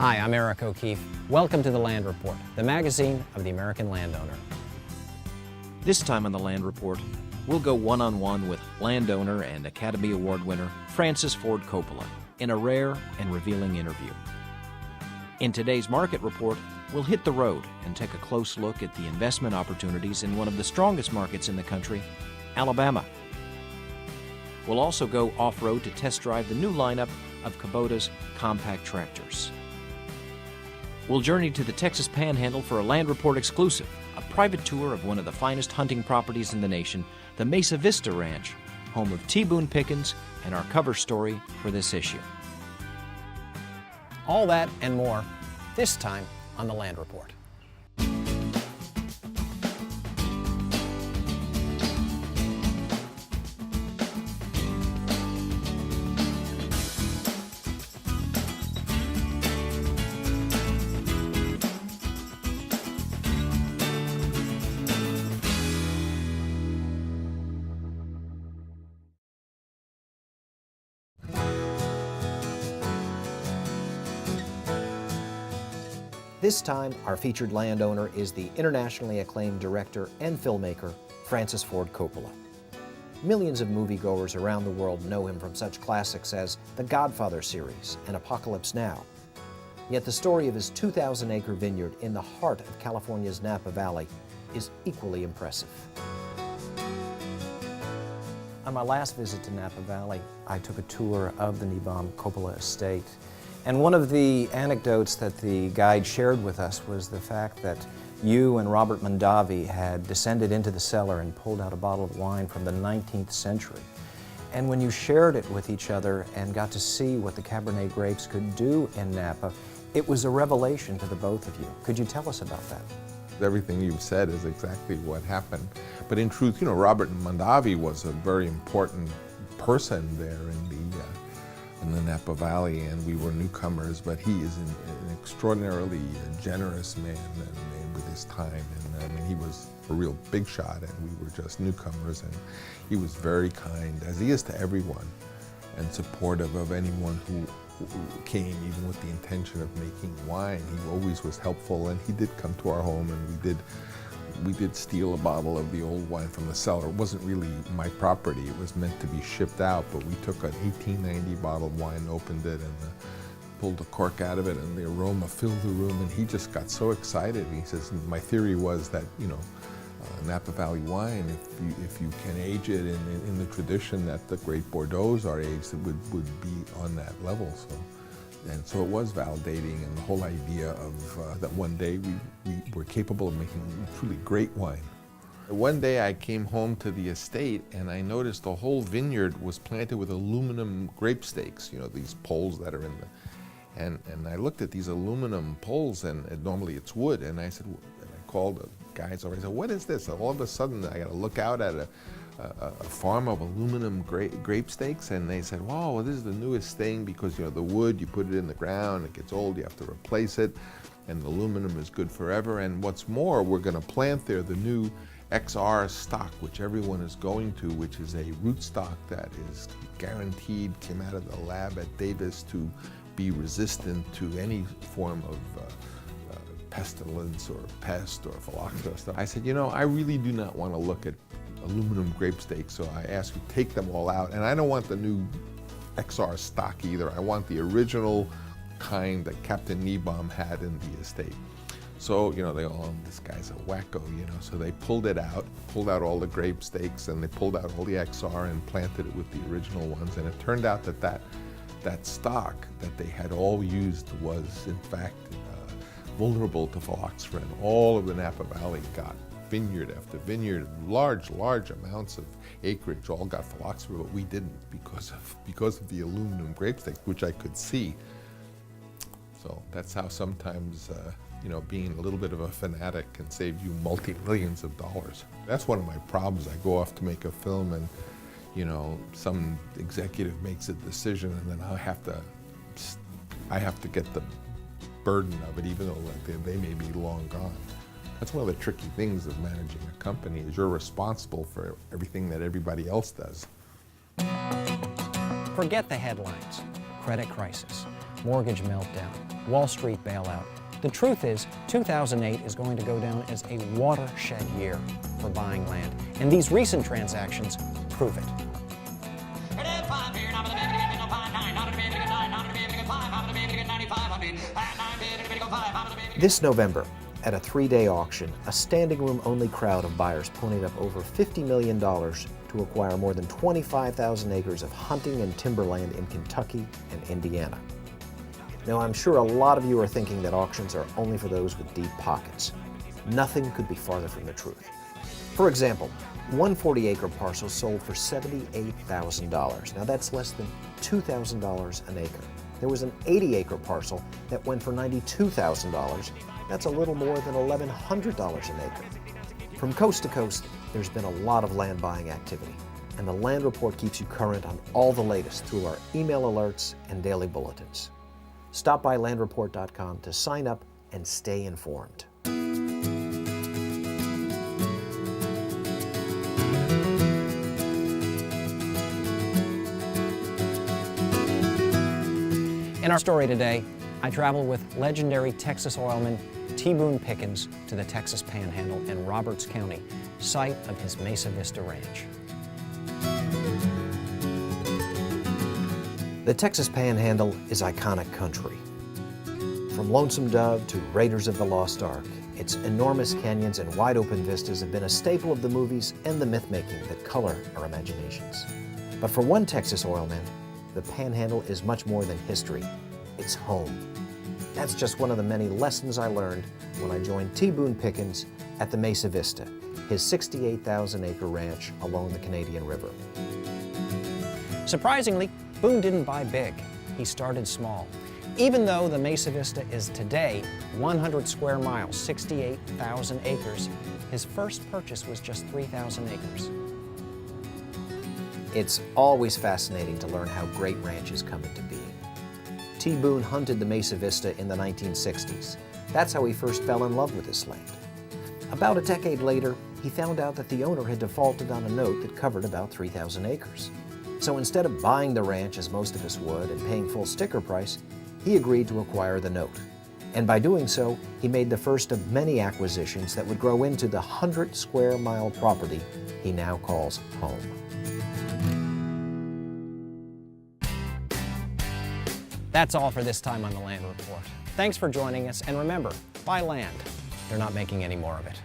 Hi, I'm Eric O'Keefe. Welcome to The Land Report, the magazine of the American Landowner. This time on the Land Report, we'll go one-on-one with landowner and Academy Award winner Francis Ford Coppola in a rare and revealing interview. In today's Market Report, we'll hit the road and take a close look at the investment opportunities in one of the strongest markets in the country, Alabama. We'll also go off-road to test drive the new lineup of Kubota's compact tractors. We'll journey to the Texas Panhandle for a Land Report exclusive, a private tour of one of the finest hunting properties in the nation, the Mesa Vista Ranch, home of T. Boone Pickens, and our cover story for this issue. All that and more, this time on The Land Report. This time, our featured landowner is the internationally acclaimed director and filmmaker, Francis Ford Coppola. Millions of moviegoers around the world know him from such classics as The Godfather series and Apocalypse Now. Yet the story of his 2,000-acre vineyard in the heart of California's Napa Valley is equally impressive. On my last visit to Napa Valley, I took a tour of the Needbaum Coppola estate. And one of the anecdotes that the guide shared with us was the fact that you and Robert Mondavi had descended into the cellar and pulled out a bottle of wine from the 19th century. And when you shared it with each other and got to see what the Cabernet grapes could do in Napa, it was a revelation to the both of you. Could you tell us about that? Everything you've said is exactly what happened. But in truth, Robert Mondavi was a very important person there in the Napa Valley, and we were newcomers, but he is an extraordinarily generous man and with his time. And I mean, he was a real big shot, and we were just newcomers, and he was very kind, as he is to everyone, and supportive of anyone who came, even with the intention of making wine. He always was helpful, and he did come to our home, and we did steal a bottle of the old wine from the cellar. It wasn't really my property. It was meant to be shipped out, but we took an 1890 bottle of wine, opened it, and pulled the cork out of it, and the aroma filled the room, and he just got so excited. He says, my theory was that, Napa Valley wine, if you can age it in the tradition that the great Bordeaux's are aged, it would be on that level. So it was validating, and the whole idea of that one day we were capable of making truly great wine. One day I came home to the estate, and I noticed the whole vineyard was planted with aluminum grape stakes, these poles that are in the, and I looked at these aluminum poles, and normally it's wood, and I said, and I called the guys over, I said, what is this? And all of a sudden I got to look out at a farm of aluminum grape stakes, and they said, wow, this is the newest thing, because the wood, you put it in the ground, it gets old, you have to replace it, and the aluminum is good forever. And what's more, we're going to plant there the new XR stock, which everyone is going to, which is a root stock that is guaranteed, came out of the lab at Davis, to be resistant to any form of pestilence or pest or phylloxera stuff. I said, I really do not want to look at aluminum grape stakes, so I asked you, take them all out. And I don't want the new XR stock either. I want the original kind that Captain Needbaum had in the estate. So, they all, this guy's a wacko, so they pulled out all the grape stakes, and they pulled out all the XR and planted it with the original ones. And it turned out that stock that they had all used was, in fact, vulnerable to phylloxera, and all of the Napa Valley got vineyard after vineyard, large amounts of acreage all got phylloxera, but we didn't because of the aluminum grape stakes, which I could see. So that's how sometimes being a little bit of a fanatic can save you multi-millions of dollars. That's one of my problems. I go off to make a film, and some executive makes a decision, and then I have to get the burden of it, even though they may be long gone. That's one of the tricky things of managing a company, is you're responsible for everything that everybody else does. Forget the headlines. Credit crisis, mortgage meltdown, Wall Street bailout. The truth is, 2008 is going to go down as a watershed year for buying land, and these recent transactions prove it. This November, at a 3-day auction, a standing room only crowd of buyers ponied up over $50 million to acquire more than 25,000 acres of hunting and timberland in Kentucky and Indiana. Now, I'm sure a lot of you are thinking that auctions are only for those with deep pockets. Nothing could be farther from the truth. For example, one 40-acre parcel sold for $78,000. Now, that's less than $2,000 an acre. There was an 80-acre parcel that went for $92,000. That's a little more than $1,100 an acre. From coast to coast, there's been a lot of land buying activity, and the Land Report keeps you current on all the latest through our email alerts and daily bulletins. Stop by landreport.com to sign up and stay informed. In our story today, I travel with legendary Texas oilman T. Boone Pickens to the Texas Panhandle in Roberts County, site of his Mesa Vista Ranch. The Texas Panhandle is iconic country. From Lonesome Dove to Raiders of the Lost Ark, its enormous canyons and wide open vistas have been a staple of the movies and the myth-making that color our imaginations. But for one Texas oilman, the Panhandle is much more than history. It's home. That's just one of the many lessons I learned when I joined T. Boone Pickens at the Mesa Vista, his 68,000-acre ranch along the Canadian River. Surprisingly, Boone didn't buy big. He started small. Even though the Mesa Vista is today 100 square miles, 68,000 acres, his first purchase was just 3,000 acres. It's always fascinating to learn how great ranches come into being. T. Boone hunted the Mesa Vista in the 1960s. That's how he first fell in love with this land. About a decade later, he found out that the owner had defaulted on a note that covered about 3,000 acres. So instead of buying the ranch as most of us would and paying full sticker price, he agreed to acquire the note. And by doing so, he made the first of many acquisitions that would grow into the 100 square mile property he now calls home. That's all for this time on the Land Report. Thanks for joining us, and remember, buy land. They're not making any more of it.